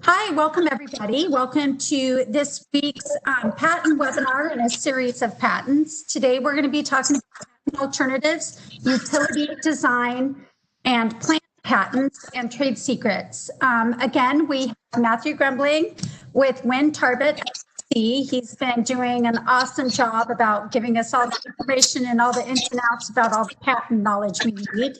Hi, welcome everybody. Welcome to this week's patent webinar in a series of patents. Today we're going to be talking about patent alternatives, utility design, and plant patents and trade secrets. Again, we have Matthew Grumbling with NGUYEN TARBET LLC. He's been doing an awesome job about giving us all the information and all the ins and outs about all the patent knowledge we need.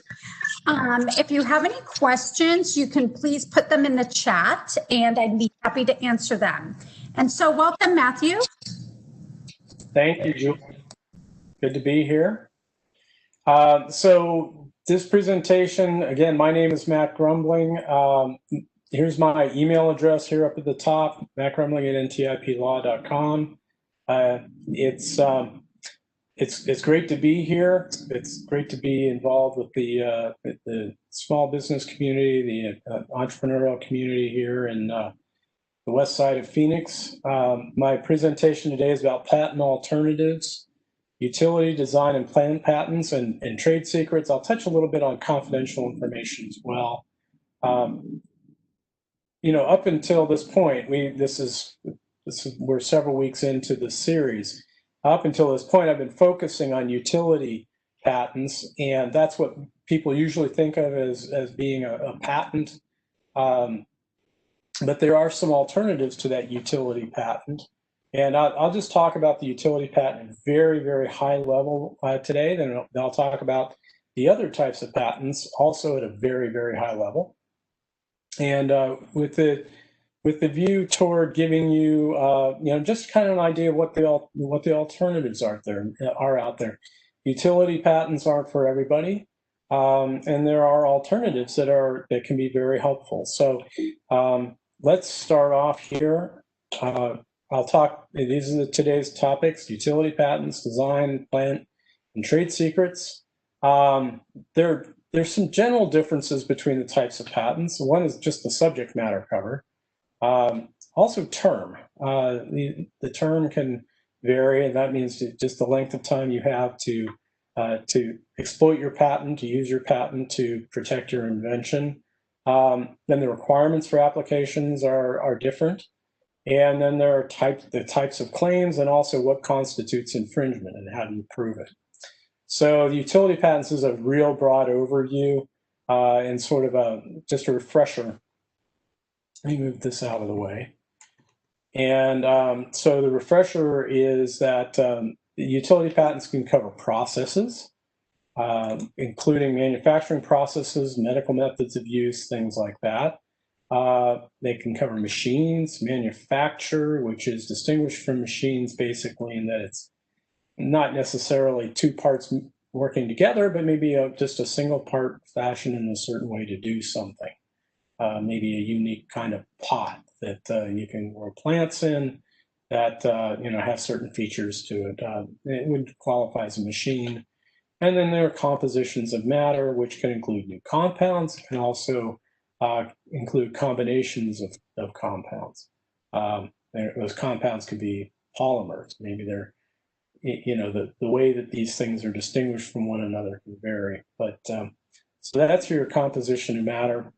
If you have any questions, you can please put them in the chat and I'd be happy to answer them. And so welcome, Matthew. Thank you, Julie. Good to be here. So this presentation, again, my name is Matt Grumbling. Here's my email address here up at the top, mattgrumbling@ntiplaw.com. It's great to be here. It's great to be involved with the small business community, the entrepreneurial community here in the west side of Phoenix. My presentation today is about patent alternatives, utility design and plant patents, and trade secrets. I'll touch a little bit on confidential information as well. You know, up until this point, we're several weeks into the series. Up until this point, I've been focusing on utility patents, and that's what people usually think of as being a patent. But there are some alternatives to that utility patent. And I'll just talk about the utility patent at very, very high level today. Then I'll talk about the other types of patents also at a very, very high level. And with the view toward giving you, you know, just kind of an idea of what the alternatives are out there. Utility patents aren't for everybody, and there are alternatives that can be very helpful. So let's start off here. I'll talk. These are today's topics: utility patents, design, plant, and trade secrets. There's some general differences between the types of patents. One is just the subject matter covered. Also term. The term can vary, and that means just the length of time you have to exploit your patent, to use your patent to protect your invention. Then the requirements for applications are different. And then there are the types of claims, and also what constitutes infringement and how do you prove it. So the utility patents is a real broad overview and sort of just a refresher. Let me move this out of the way. And so the refresher is that the utility patents can cover processes, including manufacturing processes, medical methods of use, things like that. They can cover machines, manufacture, which is distinguished from machines basically in that it's not necessarily two parts working together, but maybe just a single part fashioned in a certain way to do something. Maybe a unique kind of pot that you can grow plants in that you know, have certain features to it. It would qualify as a machine. And then there are compositions of matter, which can include new compounds, can also include combinations of compounds. Those compounds could be polymers. Maybe they're, you know, the way that these things are distinguished from one another can vary. But so that's your composition of matter.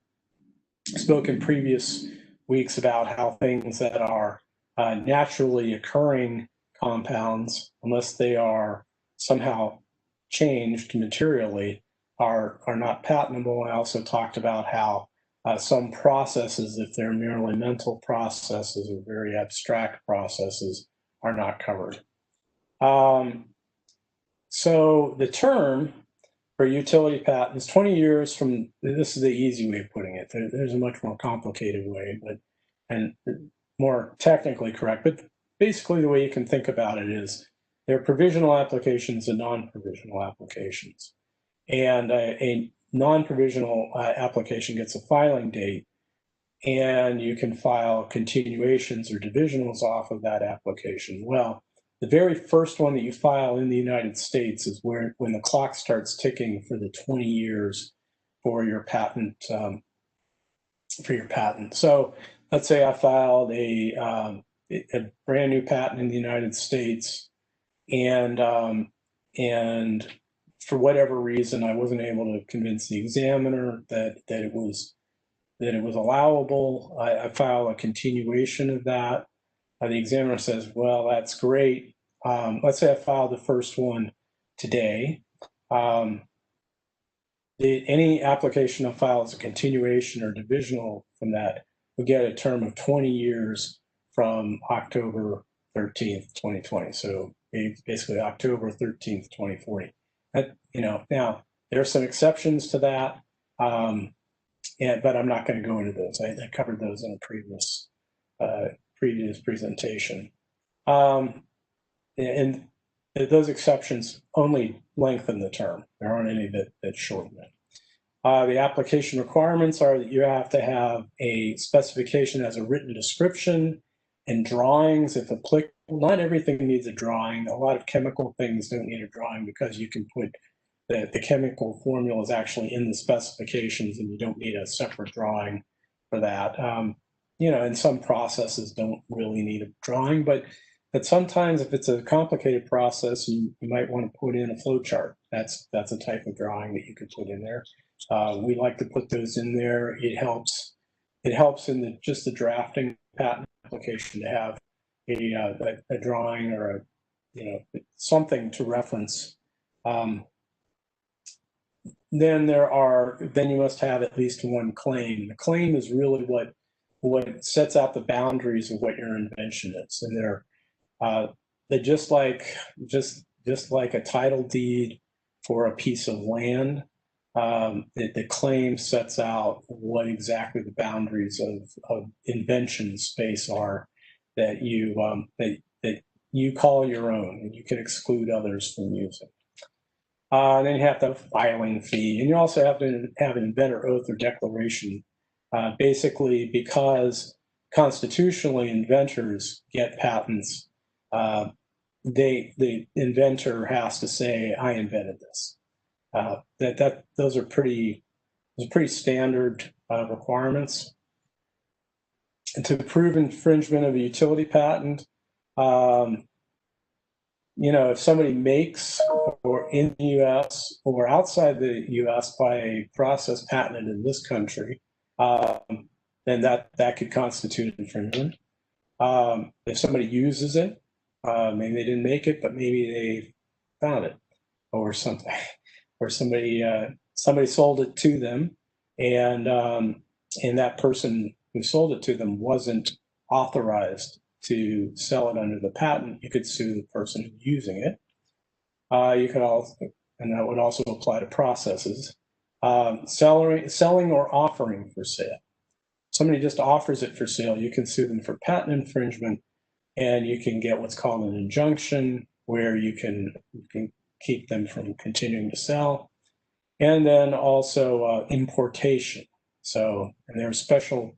I spoke in previous weeks about how things that are naturally occurring compounds, unless they are somehow changed materially, are not patentable. I also talked about how some processes, if they're merely mental processes or very abstract processes, are not covered. So the term for utility patents, 20 years from, this is the easy way of putting it. There's a much more complicated way, and more technically correct, but basically the way you can think about it is there are provisional applications and non-provisional applications. And a non-provisional application gets a filing date, and you can file continuations or divisionals off of that application. Well, the very first one that you file in the United States is when the clock starts ticking for the 20 years for your patent. So let's say I filed a brand new patent in the United States, and for whatever reason I wasn't able to convince the examiner that it was that it was allowable. I file a continuation of that. The examiner says, well, that's great. Let's say I filed the first one today. Any application I file as a continuation or divisional from that would get a term of 20 years from October 13th, 2020. So basically October 13th, 2040. Now there are some exceptions to that, but I'm not going to go into those. I covered those in a previous presentation. And those exceptions only lengthen the term. There aren't any that shorten it. The application requirements are that you have to have a specification as a written description and drawings if applicable. Not everything needs a drawing. A lot of chemical things don't need a drawing because you can put the chemical formula is actually in the specifications and you don't need a separate drawing for that. And some processes don't really need a drawing, but sometimes if it's a complicated process, you might want to put in a flow chart. That's a type of drawing that you could put in there. We like to put those in there. It helps in just the drafting patent application to have a drawing or something to reference. Then you must have at least one claim. The claim is really what sets out the boundaries of what your invention is, and they're just like a title deed for a piece of land. The claim sets out what exactly the boundaries of invention space are that you call your own, and you can exclude others from using. Then you have to have a filing fee, and you also have to have an inventor oath or declaration, basically because constitutionally inventors get patents. The inventor has to say, "I invented this." Those are pretty standard requirements. And to prove infringement of a utility patent, if somebody makes or in the U.S. or outside the U.S. by a process patented in this country, then that could constitute infringement. If somebody uses it, maybe they didn't make it, but maybe they found it or something, or somebody sold it to them, and that person who sold it to them wasn't authorized to sell it under the patent, you could sue the person using it. You could also, and that would also apply to processes, selling or offering for sale. Somebody just offers it for sale, you can sue them for patent infringement, and you can get what's called an injunction, where you can keep them from continuing to sell. And then also importation. So, and there are special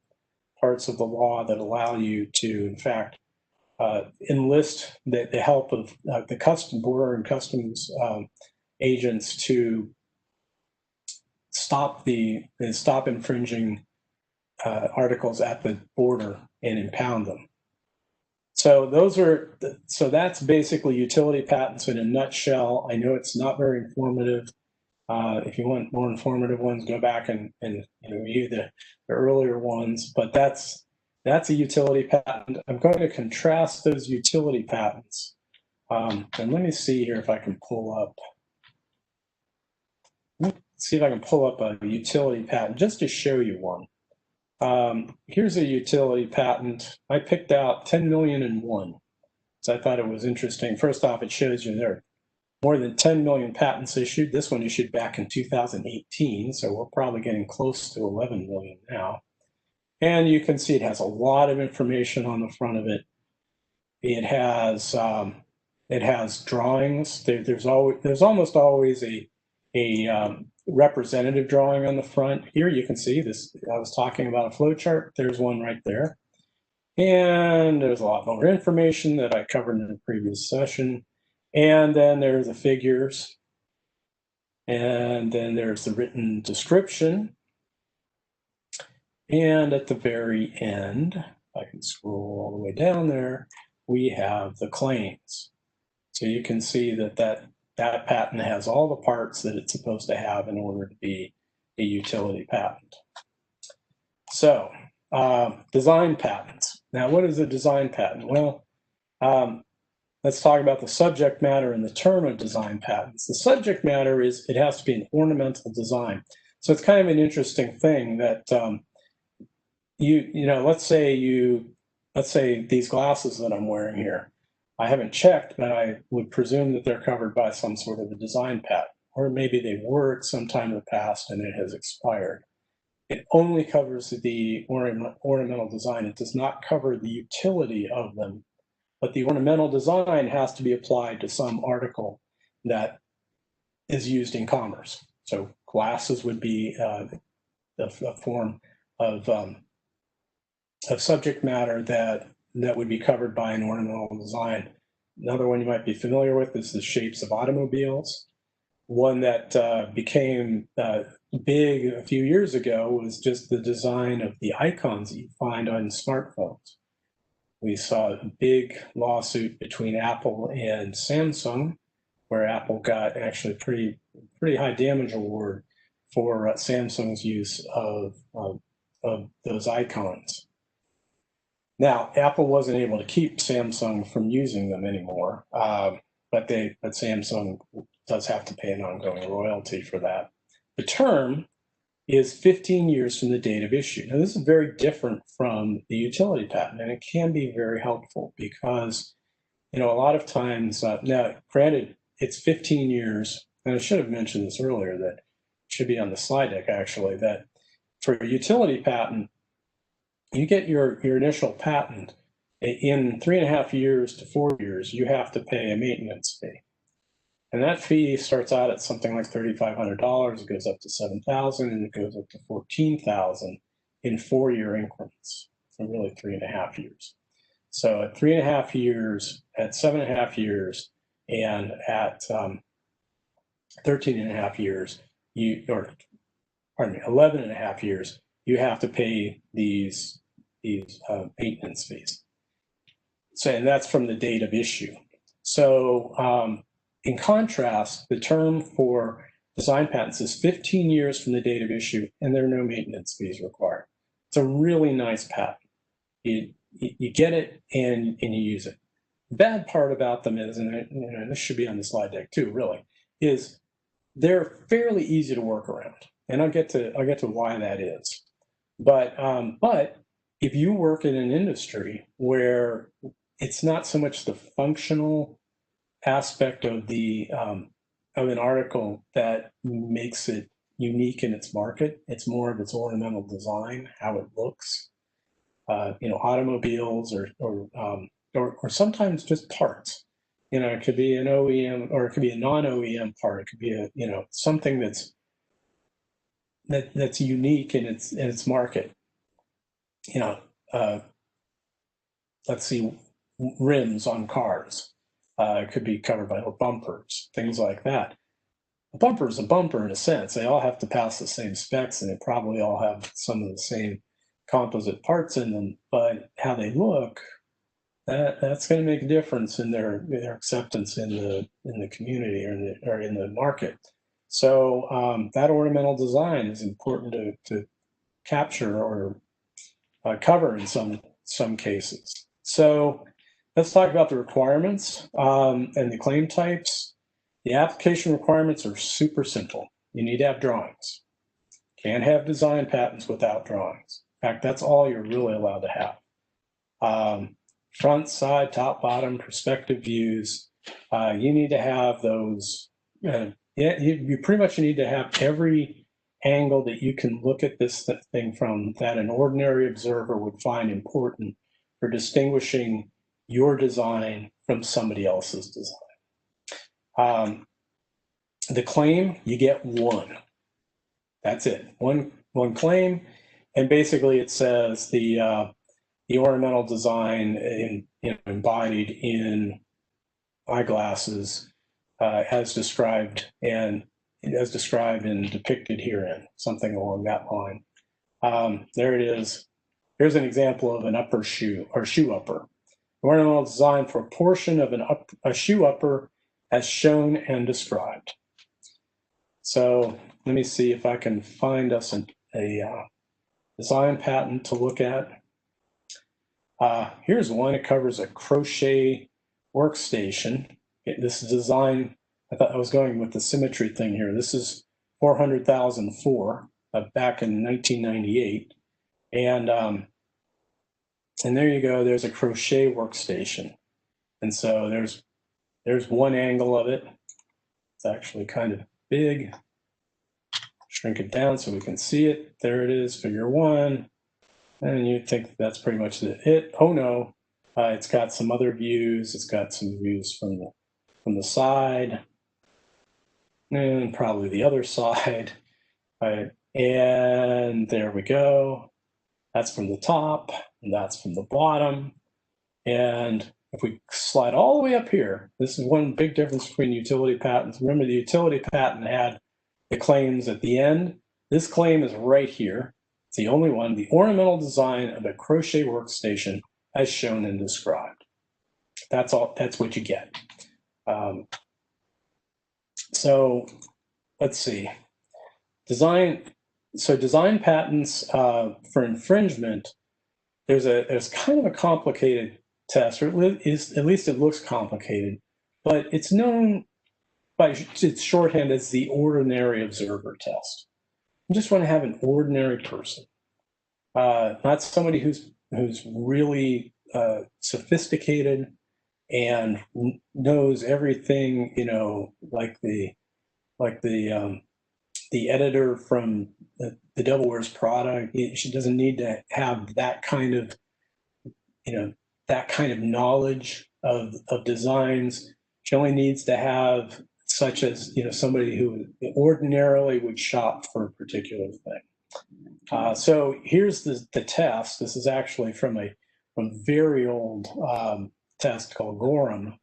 parts of the law that allow you to, in fact, enlist the help of the border and customs agents to stop infringing articles at the border and impound them. So that's basically utility patents in a nutshell. I know it's not very informative. If you want more informative ones, go back and review the earlier ones. But that's a utility patent. I'm going to contrast those utility patents. And let me see here if I can pull up. See if I can pull up a utility patent just to show you one. Here's a utility patent. I picked out 10,000,001. So I thought it was interesting. First off, it shows you there are more than 10 million patents issued. This one issued back in 2018, so we're probably getting close to 11 million now. And you can see it has a lot of information on the front of it. It has drawings. There's almost always a representative drawing on the front. Here you can see this. I was talking about a flow chart. There's one right there. And there's a lot more information that I covered in a previous session. And then there's the figures. And then there's the written description. And at the very end, if I can scroll all the way down there, we have the claims. So you can see that patent has all the parts that it's supposed to have in order to be a utility patent. So, design patents. Now, what is a design patent? Well, let's talk about the subject matter and the term of design patents. The subject matter is it has to be an ornamental design. So it's kind of an interesting thing that let's say these glasses that I'm wearing here. I haven't checked, but I would presume that they're covered by some sort of a design patent, or maybe they were at some time in the past and it has expired. It only covers the ornamental design. It does not cover the utility of them, but the ornamental design has to be applied to some article that is used in commerce. So glasses would be a form of subject matter that would be covered by an ornamental design. Another one you might be familiar with is the shapes of automobiles. One that became big a few years ago was just the design of the icons that you find on smartphones. We saw a big lawsuit between Apple and Samsung, where Apple got actually pretty high damage award for Samsung's use of those icons. Now, Apple wasn't able to keep Samsung from using them anymore, but Samsung does have to pay an ongoing royalty for that. The term is 15 years from the date of issue. Now, this is very different from the utility patent, and it can be very helpful because, a lot of times, now, granted, it's 15 years, and I should have mentioned this earlier, that should be on the slide deck, actually, that for a utility patent, you get your initial patent in 3.5 years to 4 years, you have to pay a maintenance fee. And that fee starts out at something like $3,500, it goes up to $7,000, and it goes up to $14,000 in 4-year increments, so really 3.5 years. So at 3.5 years, at 7.5 years, and at 13.5 years, 11.5 years, you have to pay these maintenance fees. So, and that's from the date of issue. So in contrast, the term for design patents is 15 years from the date of issue, and there are no maintenance fees required. It's a really nice patent. You get it and you use it. The bad part about them is, and this should be on the slide deck too, really, is they're fairly easy to work around, and I'll get to why that is. But if you work in an industry where it's not so much the functional aspect of of an article that makes it unique in its market, it's more of its ornamental design, how it looks. Automobiles or sometimes just parts. It could be an OEM or it could be a non-OEM part. It could be something that's unique in its market. Let's see, rims on cars. It could be covered by bumpers, things like that. A bumper is a bumper in a sense. They all have to pass the same specs, and they probably all have some of the same composite parts in them, but how they look, that's going to make a difference in their acceptance in the community or in the market. So that ornamental design is important to capture or cover in some cases. So let's talk about the requirements and the claim types. The application requirements are super simple. You need to have drawings. Can't have design patents without drawings. In fact, that's all you're really allowed to have. Front, side, top, bottom, perspective views. You need to have those. You pretty much need to have every angle that you can look at this thing from that an ordinary observer would find important for distinguishing your design from somebody else's design. The claim, you get one. That's it. One claim. And basically, it says the ornamental design embodied in eyeglasses as described and depicted herein, something along that line. There it is. Here's an example of an upper shoe or shoe upper. Ornamental design for a portion of a shoe upper as shown and described. So let me see if I can find us a design patent to look at. Here's one. It covers a crochet workstation. This is design. I thought I was going with the symmetry thing here. This is 400,004 back in 1998. And there you go. There's a crochet workstation. And so there's one angle of it. It's actually kind of big. Shrink it down so we can see it. There it is, figure one. And you'd think that's pretty much it. Oh no, it's got some other views. It's got some views from the side, and probably the other side. And there we go. That's from the top, and that's from the bottom. And if we slide all the way up here, this is one big difference between utility patents. Remember, the utility patent had the claims at the end. This claim is right here. It's the only one, the ornamental design of a crochet workstation as shown and described. That's all, that's what you get. So let's see. Design patents for infringement, there's kind of a complicated test, or at least it looks complicated, but it's known by its shorthand as the ordinary observer test. You just want to have an ordinary person, not somebody who's really sophisticated and knows everything, you know, like the editor from the Devil Wears Prada. She doesn't need to have that kind of, you know, that kind of knowledge of designs. She only needs to have such as, you know, somebody who ordinarily would shop for a particular thing. So here's the test. This is actually from a very old test called Gorham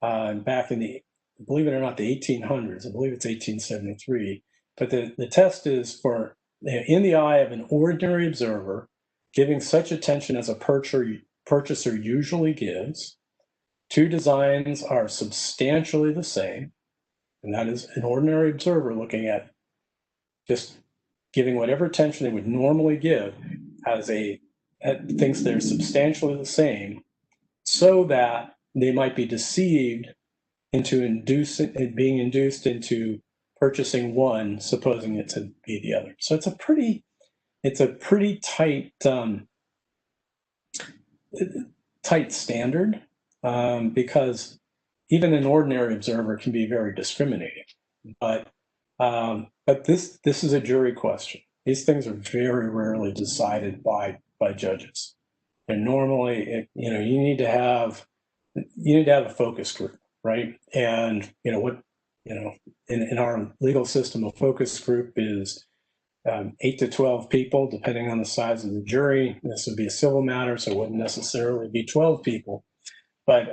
back in the, believe it or not, the 1800s. I believe it's 1873. But the test is for, in the eye of an ordinary observer, giving such attention as a purchaser usually gives. Two designs are substantially the same, and that is an ordinary observer looking at just giving whatever attention they would normally give thinks they're substantially the same, so that they might be deceived into being induced into purchasing one, supposing it to be the other. So it's a pretty tight tight standard, because even an ordinary observer can be very discriminating. But this is a jury question. These things are very rarely decided by judges, and normally, you need to have a focus group, right? And in our legal system, a focus group is 8 to 12 people, depending on the size of the jury. This would be a civil matter, so it wouldn't necessarily be 12 people, but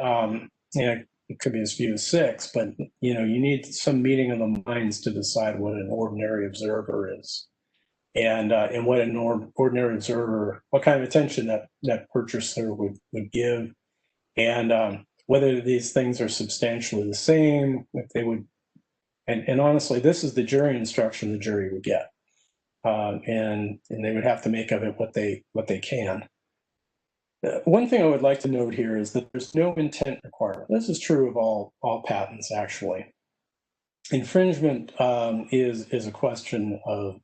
it could be as few as 6. But you need some meeting of the minds to decide what an ordinary observer is, and what an ordinary observer, what kind of attention that purchaser would give, and whether these things are substantially the same, if they would, and honestly, this is the jury instruction the jury would get. And they would have to make of it what they can. One thing I would like to note here is that there's no intent requirement. This is true of all patents, actually. Infringement is a question of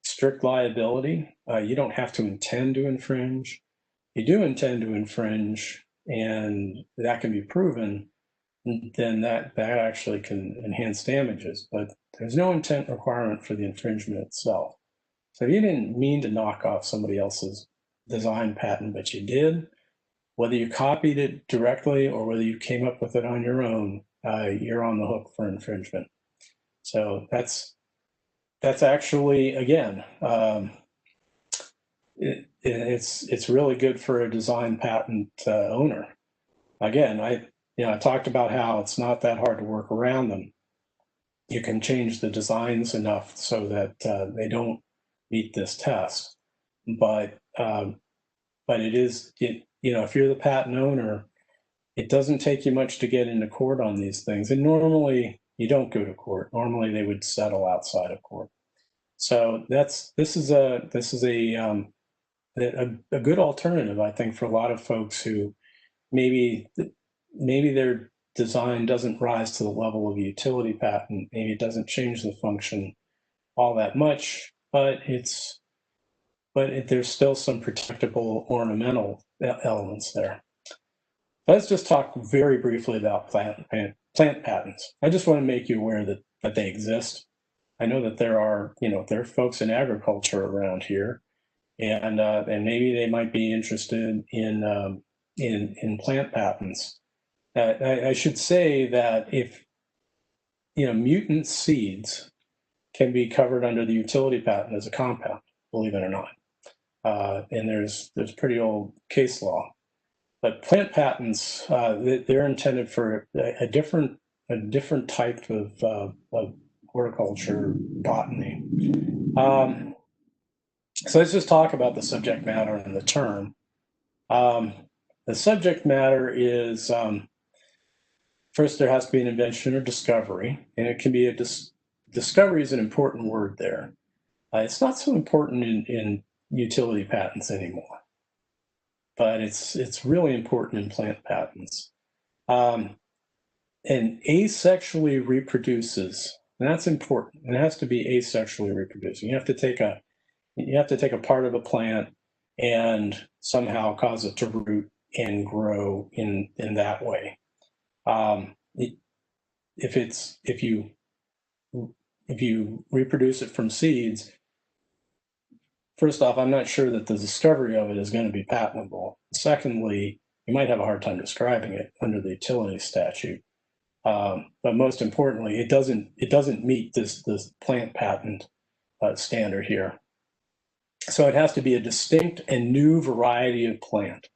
strict liability. You don't have to intend to infringe. You do intend to infringe, and that can be proven, then that actually can enhance damages. But there's no intent requirement for the infringement itself. So if you didn't mean to knock off somebody else's design patent, but you did, whether you copied it directly or whether you came up with it on your own, you're on the hook for infringement. So that's actually, again, it's really good for a design patent owner. Again, I talked about how it's not that hard to work around them. You can change the designs enough so that they don't meet this test. But it is, if you're the patent owner, it doesn't take you much to get into court on these things. And normally you don't go to court. Normally they would settle outside of court. So this is a good alternative, I think, for a lot of folks who maybe their design doesn't rise to the level of a utility patent. Maybe it doesn't change the function all that much, but there's still some protectable ornamental elements there. Let's just talk very briefly about plant patents. I just want to make you aware that they exist. I know that there are folks in agriculture around here, and maybe they might be interested in plant patents. I should say that if mutant seeds can be covered under the utility patent as a compound, believe it or not, and there's pretty old case law. But plant patents, they're intended for a different type of horticulture, botany. So let's just talk about the subject matter and the term. The subject matter is, first, there has to be an invention or discovery, and it can be discovery is an important word there. It's not so important in utility patents anymore, but it's really important in plant patents. And asexually reproduces, and that's important. It has to be asexually reproducing. You have to take a part of a plant and somehow cause it to root and grow in that way. If you reproduce it from seeds, first off, I'm not sure that the discovery of it is going to be patentable. Secondly, you might have a hard time describing it under the utility statute. But most importantly, it doesn't meet this plant patent standard here. So it has to be a distinct and new variety of plant,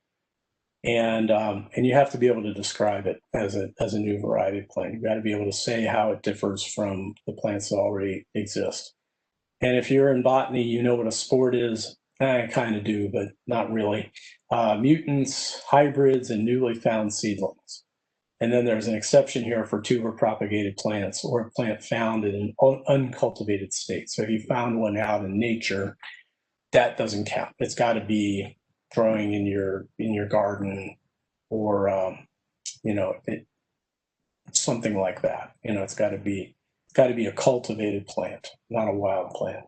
and you have to be able to describe it as a new variety of plant. You've got to be able to say how it differs from the plants that already exist. And if you're in botany, you know what a sport is. I kind of do, but not really. Mutants, hybrids, and newly found seedlings. And then there's an exception here for tuber-propagated plants or a plant found in an uncultivated state. So if you found one out in nature, that doesn't count. It's got to be growing in your garden, or something like that. It's got to be a cultivated plant, not a wild plant.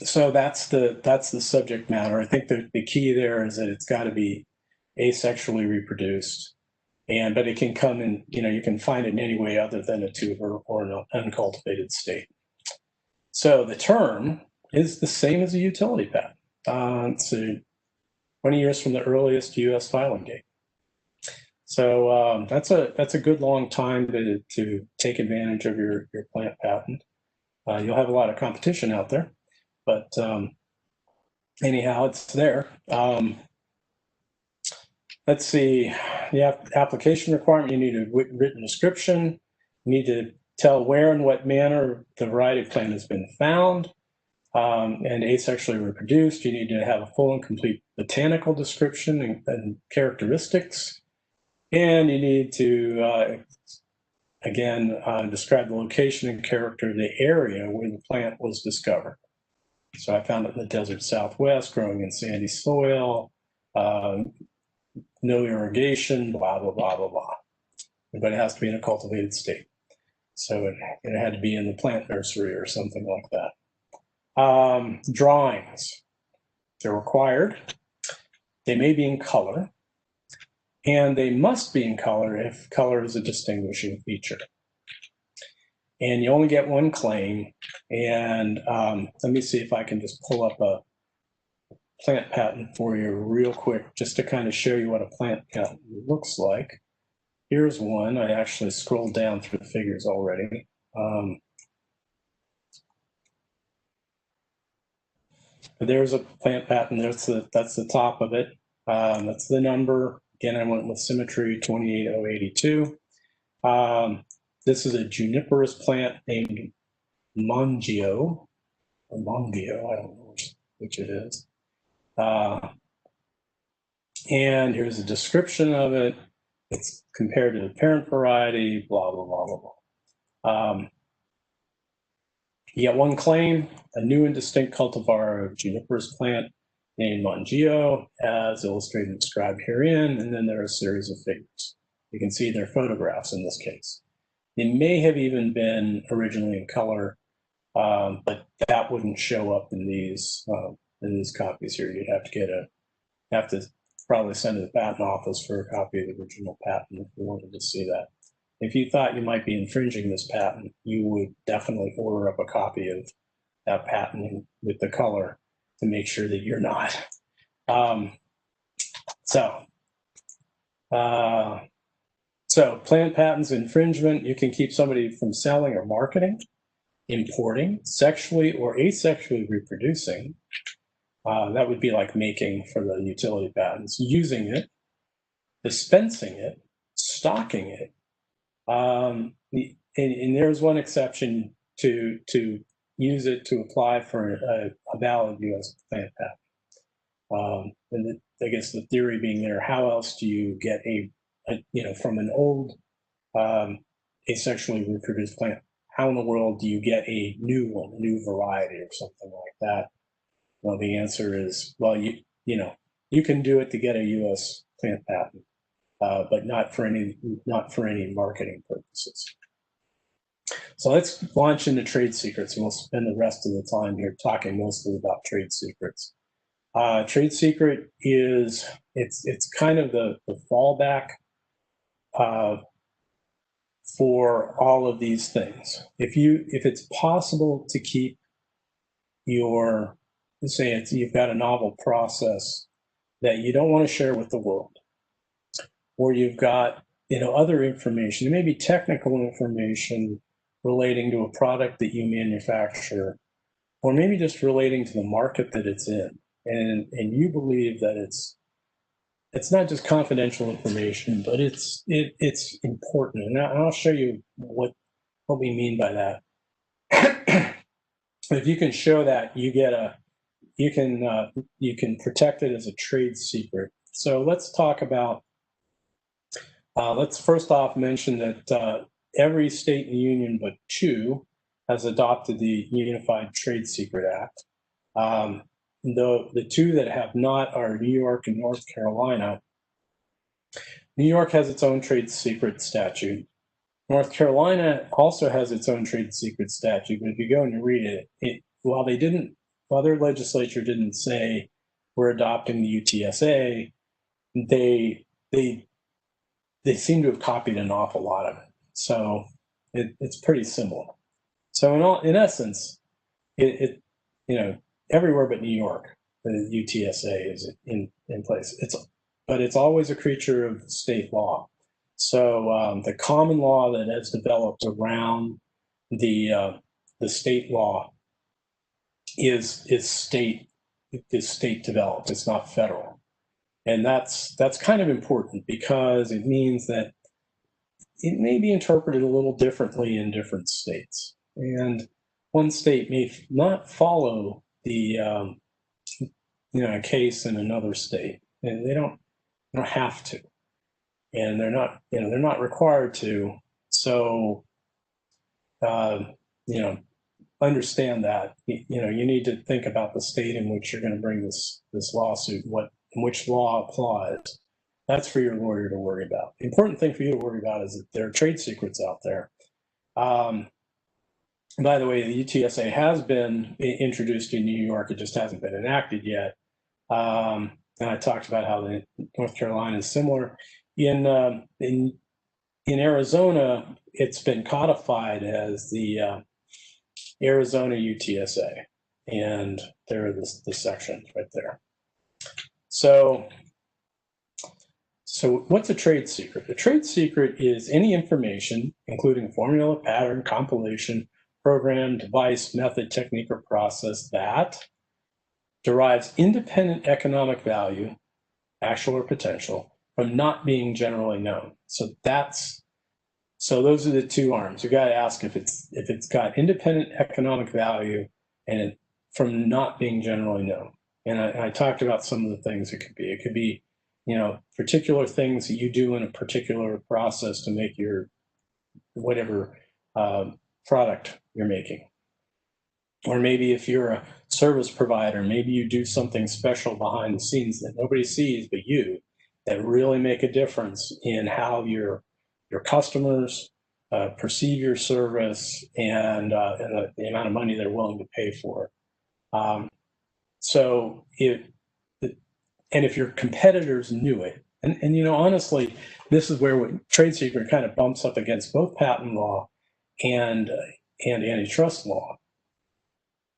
So that's the subject matter. I think the key there is that it's got to be asexually reproduced, but it can come in, you can find it in any way other than a tuber or an uncultivated state. So the term is the same as a utility patent. So 20 years from the earliest U.S. filing date. So that's a good long time to take advantage of your plant patent. You'll have a lot of competition out there, but anyhow, it's there. Let's see, the application requirement, you need a written description. You need to tell where and what manner the variety of plant has been found and asexually reproduced. You need to have a full and complete botanical description and characteristics. And you need to, again, describe the location and character of the area where the plant was discovered. So I found it in the desert Southwest, growing in sandy soil, no irrigation, blah, blah, blah, blah, blah. But it has to be in a cultivated state. So it had to be in the plant nursery or something like that. Drawings, they're required. They may be in color, and they must be in color if color is a distinguishing feature. And you only get one claim. And let me see if I can just pull up a plant patent for you real quick, just to kind of show you what a plant patent looks like. Here's one. I actually scrolled down through the figures already. There's a plant patent. That's the top of it. That's the number. Again, I went with symmetry 28082. This is a juniperous plant named Mongio. Or Mongio, I don't know which it is. And here's a description of it. It's compared to the parent variety, blah, blah, blah, blah, blah. You get one claim, a new and distinct cultivar of juniper's plant named Mongeo, as illustrated and described herein, and then there are a series of figures. You can see they're photographs in this case. They may have even been originally in color, but that wouldn't show up in these copies here. You'd have to probably send to the patent office for a copy of the original patent if you wanted to see that. If you thought you might be infringing this patent, you would definitely order up a copy of that patent with the color to make sure that you're not. So plant patents, infringement, you can keep somebody from selling or marketing, importing, sexually or asexually reproducing. That would be like making for the utility patents, using it, dispensing it, stocking it. And there's one exception to use it to apply for a valid U.S. plant patent. And I guess the theory being there, how else do you get from an old asexually reproduced plant, how in the world do you get a new one, a new variety or something like that? Well, the answer is, well, you can do it to get a U.S. plant patent, but not for any marketing purposes. So let's launch into trade secrets, and we'll spend the rest of the time here talking mostly about trade secrets. Trade secret is it's kind of the fallback for all of these things. If it's possible to keep your, let's say you've got a novel process that you don't want to share with the world, or you've got other information, maybe technical information relating to a product that you manufacture, or maybe just relating to the market that it's in, and you believe that it's not just confidential information, but it's important. And I'll show you what we mean by that. If you can show that, you can protect it as a trade secret. So let's talk about. Let's first off mention that every state in the union but 2 has adopted the Unified Trade Secret Act. The 2 that have not are New York and North Carolina. New York has its own trade secret statute. North Carolina also has its own trade secret statute, but if you go and you read it, while their legislature didn't say we're adopting the UTSA, they seem to have copied an awful lot of it. So it's pretty similar. So in essence, everywhere but New York, the UTSA is in place. But it's always a creature of state law. So the common law that has developed around the state law is state developed. It's not federal, and that's kind of important because it means that it may be interpreted a little differently in different states, and one state may not follow the case in another state, and they don't have to, and they're not required to. So understand that you need to think about the state in which you're going to bring this lawsuit, in which law applies. That's for your lawyer to worry about. The important thing for you to worry about is that there are trade secrets out there. By the way, the UTSA has been introduced in New York. It just hasn't been enacted yet. And I talked about how North Carolina is similar. In Arizona, it's been codified as the Arizona UTSA, and there are the sections right there. So what's a trade secret? A trade secret is any information, including formula, pattern, compilation, program, device, method, technique, or process that derives independent economic value, actual or potential, from not being generally known. So those are the 2 arms. You got to ask if it's got independent economic value and from not being generally known. And I talked about some of the things it could be. It could be, particular things that you do in a particular process to make your whatever product you're making. Or maybe if you're a service provider, maybe you do something special behind the scenes that nobody sees but you, that really make a difference in how your customers perceive your service and the amount of money they're willing to pay for it. So if your competitors knew it, and you know, honestly, this is where trade secret kind of bumps up against both patent law and antitrust law.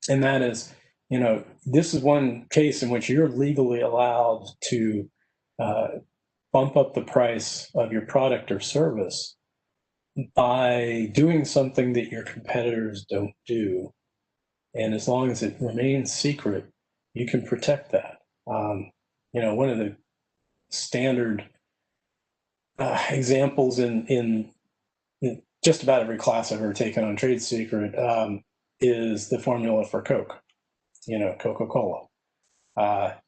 And that is, you know, this is one case in which you're legally allowed to bump up the price of your product or service by doing something that your competitors don't do. And as long as it remains secret, you can protect that. You know, one of the standard examples in just about every class I've ever taken on trade secret is the formula for Coke, you know, Coca-Cola.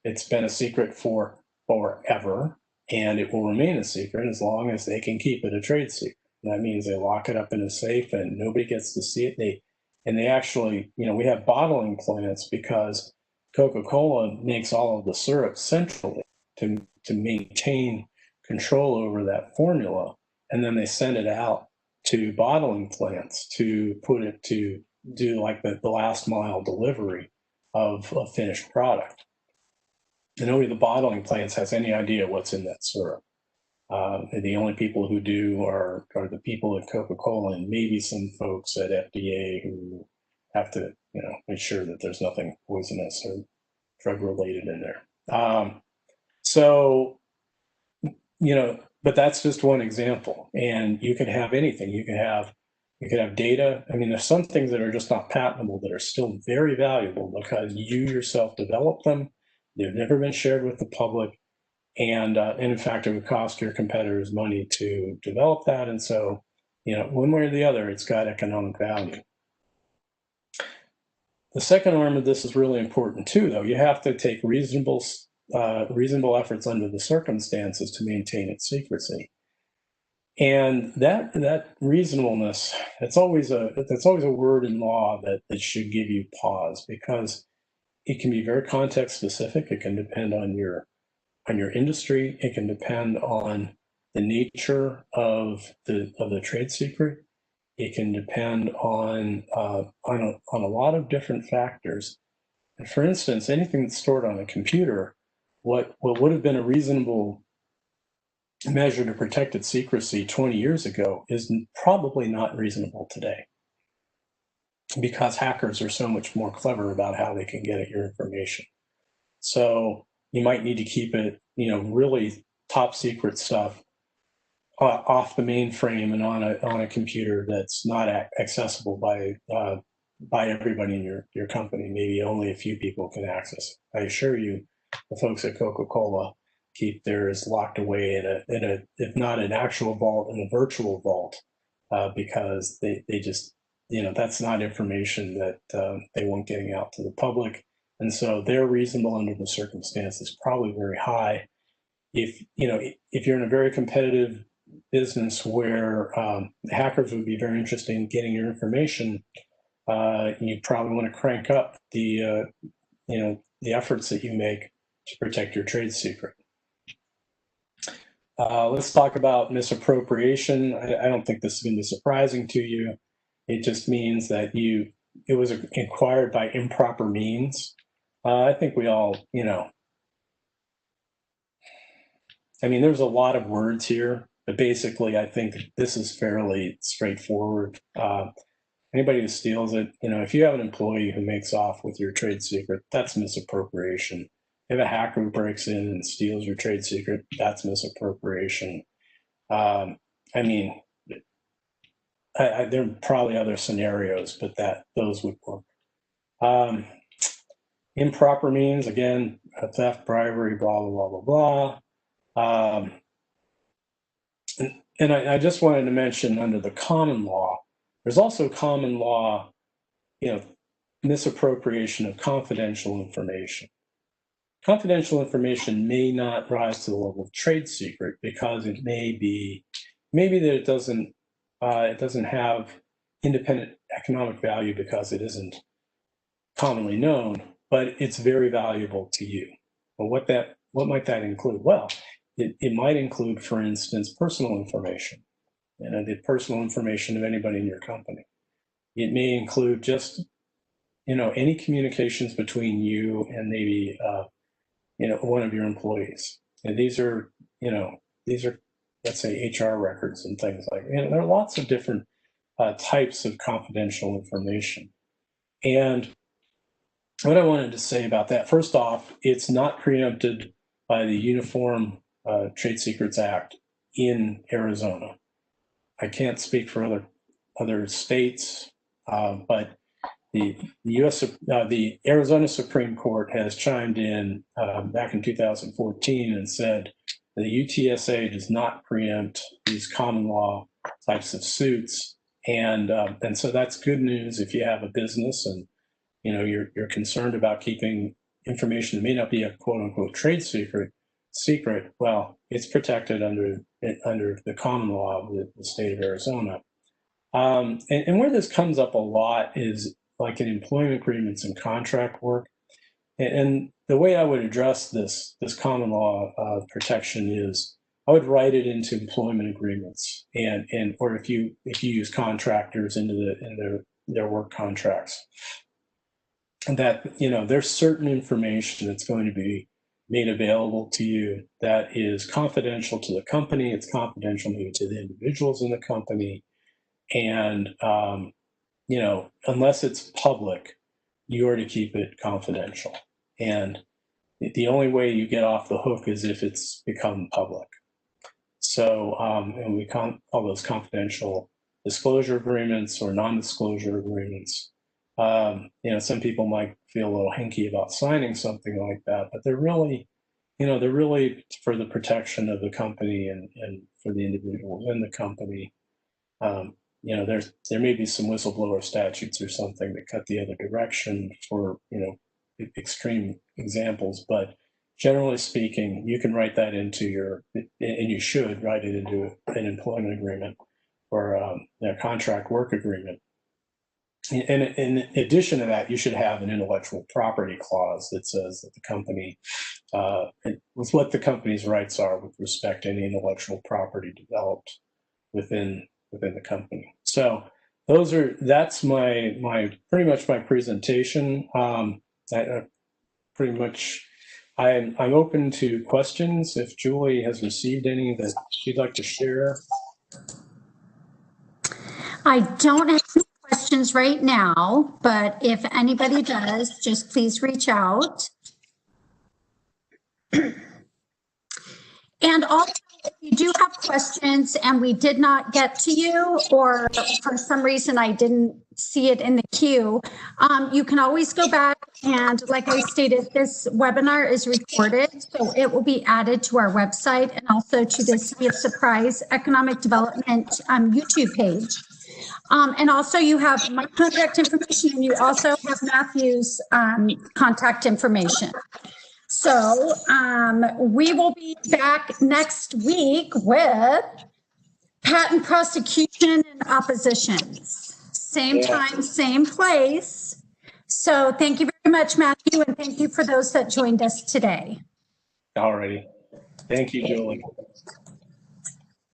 It's been a secret for forever, and it will remain a secret as long as they can keep it a trade secret. And that means they lock it up in a safe and nobody gets to see it. They actually, you know, we have bottling plants because Coca-Cola makes all of the syrup centrally to maintain control over that formula. And then they send it out to bottling plants to put it to do like the last mile delivery of a finished product. And nobody at the bottling plants has any idea what's in that syrup. The only people who do are the people at Coca-Cola and maybe some folks at FDA who have to, you know, make sure that there's nothing poisonous or drug related in there. So, you know, but that's just one example. And you can have anything. You can have data. I mean, there's some things that are just not patentable that are still very valuable because you yourself developed them. They've never been shared with the public. And in fact, it would cost your competitors money to develop that. And so, you know, one way or the other, it's got economic value. The second arm of this is really important too, though. You have to take reasonable efforts under the circumstances to maintain its secrecy. And that reasonableness, that's always a word in law that should give you pause, because it can be very context specific. It can depend on your industry. It can depend on the nature of the trade secret. It can depend on a lot of different factors. And for instance, anything that's stored on a computer, what would have been a reasonable measure to protect its secrecy 20 years ago is probably not reasonable today, because hackers are so much more clever about how they can get at your information. So you might need to keep it, you know, really top secret stuff off the mainframe and on a computer that's not accessible by everybody in your company. Maybe only a few people can access it. I assure you, the folks at Coca-Cola keep theirs locked away in a if not an actual vault, in a virtual vault, because they just, you know, that's not information that they want getting out to the public. And so they're reasonable under the circumstances, probably very high. If you're in a very competitive business where hackers would be very interested in getting your information, you probably want to crank up the efforts that you make to protect your trade secret. Let's talk about misappropriation. I don't think this is going to be surprising to you. It just means that it was acquired by improper means. I think we all, you know, I mean, there's a lot of words here, but basically I think this is fairly straightforward. Anybody who steals it, you know, if you have an employee who makes off with your trade secret, that's misappropriation. If a hacker who breaks in and steals your trade secret, that's misappropriation. I mean, there are probably other scenarios, but those would work. Improper means, again, theft, bribery, blah, blah, blah, blah, blah. And I just wanted to mention, under the common law, there's also common law, you know, misappropriation of confidential information. Confidential information may not rise to the level of trade secret because it maybe that it doesn't have independent economic value because it isn't commonly known, but it's very valuable to you. Well, what might that include? Well, it might include, for instance, personal information, the personal information of anybody in your company. It may include just, any communications between you and maybe, one of your employees. And these are, let's say, HR records and things like that. There are lots of different types of confidential information. And what I wanted to say about that, first off, it's not preempted by the Uniform Trade Secrets Act in Arizona. I can't speak for other states, but the Arizona Supreme Court has chimed in back in 2014 and said the UTSA does not preempt these common law types of suits, and so that's good news if you have a business and you're concerned about keeping information that may not be a quote unquote trade secret. Well, it's protected under the common law of the state of Arizona. And where this comes up a lot is like in employment agreements and contract work. And the way I would address this common law protection is I would write it into employment agreements, or if you use contractors into their work contracts, that there's certain information that's going to be made available to you that is confidential to the company. It's confidential maybe to the individuals in the company, and unless it's public, you are to keep it confidential. And the only way you get off the hook is if it's become public. So, and we call those confidential disclosure agreements or non-disclosure agreements. Some people might feel a little hinky about signing something like that, but they're really for the protection of the company and for the individuals in the company. There may be some whistleblower statutes or something that cut the other direction for, extreme examples, but generally speaking, you can write that into and you should write it into an employment agreement or a contract work agreement. And in addition to that, you should have an intellectual property clause that says that the company, with what the company's rights are with respect to any intellectual property developed within the company. So that's my pretty much my presentation. I'm open to questions. If Julie has received any that she'd like to share. I don't have any questions right now, but if anybody does, just please reach out. And also, if you do have questions and we did not get to you, or for some reason I didn't see it in the queue, you can always go back and, like I stated, this webinar is recorded, so it will be added to our website and also to the City of Surprise Economic Development YouTube page. And also you have my contact information, and you also have Matthew's contact information. So we will be back next week with patent prosecution and oppositions. Same time, same place. So thank you very much, Matthew, and thank you for those that joined us today. All righty. Thank you, Julie.